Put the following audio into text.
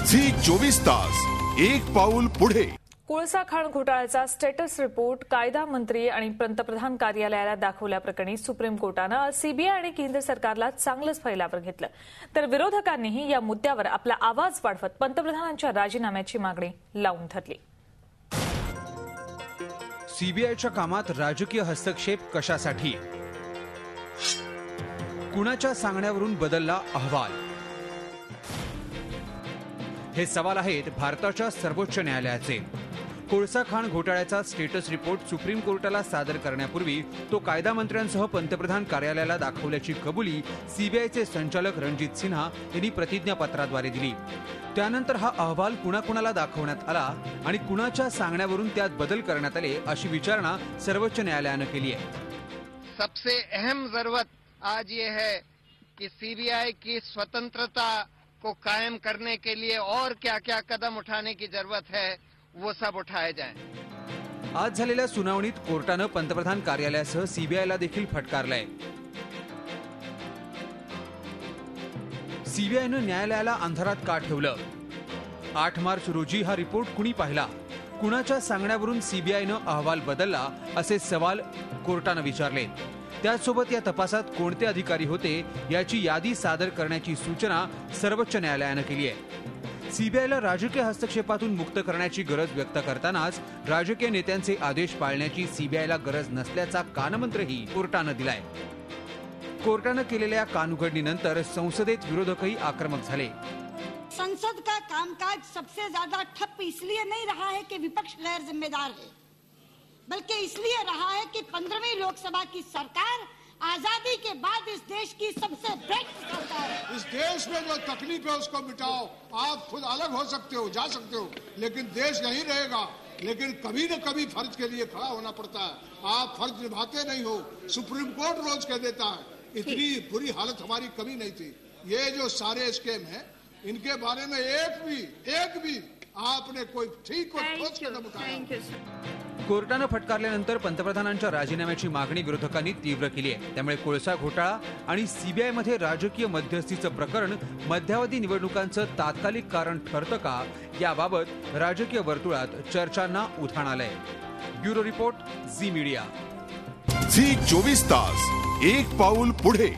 Zee 24 तास एक पाऊल पुढे। कोळसा खाण घोटाळ्याचा स्टेटस रिपोर्ट कायदा मंत्री आणि पंतप्रधान कार्यालयाला दाखवल्याप्रकरणी सुप्रीम कोर्टानं सीबीआय आणि केंद्र सरकारला चांगलंच फैलावर घेतलं, तर विरोधकांनीही या मुद्द्यावर आपला आवाज वाढवत पंतप्रधानांच्या राजीनाम्याची मागणी लावून धरली। सीबीआयच्या कामात राजकीय हस्तक्षेप कशासाठी? कुणाच्या सांगण्यावरून बदलला अहवाल? हे सवाल आहेत भारताच्या सर्वोच्च न्यायालयाचे। कोळसा खाण घोटाळ्याचा स्टेटस रिपोर्ट सुप्रीम कोर्टाला सादर करण्यापूर्वी तो कायदा मंत्र्यांसह पंतप्रधान कार्यालयाला दाखवल्याची कबुली सीबीआयचे संचालक रणजित सिन्हा यांनी प्रतिज्ञापत्राद्वारे दिली। त्यानंतर हा अहवाल कुणाकुणाला दाखवण्यात आला आणि कुणाच्या सांगण्यावरून त्यात बदल करण्यात आले अशी विचारणा सर्वोच्च न्यायालयानं केली आहे। सबसे अहम जरूरत आज ये है कि सीबीआई की स्वतंत्रता को कायम करने के लिए और क्या क्या कदम उठाने की जरूरत है वो सब उठाए जाएं। आज झालेल्या सुनावणीत कोर्टानं पंतप्रधान कार्यालयासह सीबीआयला देखील फटकारलंय। सीबीआयनं न्यायालयाला अंधारात का ठेवलं? 8 मार्च रोजी हा रिपोर्ट कुणी पाहिला? कुणाच्या सांगण्यावरून सीबीआयनं अहवाल बदलला असे सवाल कोर्टानं विचारले। त्यासोबत या तपासात कोणते अधिकारी होते याची यादी सादर करण्याची सूचना सर्वोच्च न्यायालयानं केली आहे। सीबीआयला राजकीय हस्तक्षेपातून मुक्त करण्याची गरज व्यक्त करतानाच राजकीय नेत्यांचे आदेश पाळण्याची सीबीआयला गरज नसल्याचा कानमंत्रही कोर्टानं दिलाय। कोर्टानं केलेल्या कानउघडणीनंतर संसदेत विरोधकही आक्रमक झाले। संसद का कामकाज सबसे ज्यादा ठप इसलिए नहीं रहा है कि विपक्ष गैर जिम्मेदार है, बल्कि इसलिए रहा है कि 15वीं लोकसभा की सरकार आजादी के बाद इस देश की सबसे बेस्ट सरकार है। इस देश में जो तकलीफ है उसको मिटाओ। आप खुद अलग हो सकते हो, जा सकते हो, लेकिन देश यहीं रहेगा। लेकिन कभी न कभी फर्ज के लिए खड़ा होना पड़ता है। आप फर्ज निभाते नहीं हो। सुप्रीम कोर्ट रोज कह देता है इतनी बुरी हालत हमारी कभी नहीं थी। ये जो सारे स्कैम है इनके बारे में एक भी आपने कोई ठीक और ठोस कदम उठाया। कोर्टानं फटकारल्यानंतर पंतप्रधानांच्या राजीनाम्याची मागणी विरोधकांनी तीव्र केली आहे। त्यामुळे कोळसा घोटाळा आणि सीबीआयमध्ये राजकीय मध्यस्थीचं प्रकरण मध्यावधी निवडणुकांचं तात्कालिक कारण ठरतं का याबाबत राजकीय वर्तुळात चर्चांना उधाण आलंय। Bureau report, Zee Media. Zee 24 तास एक पाऊल पुढे।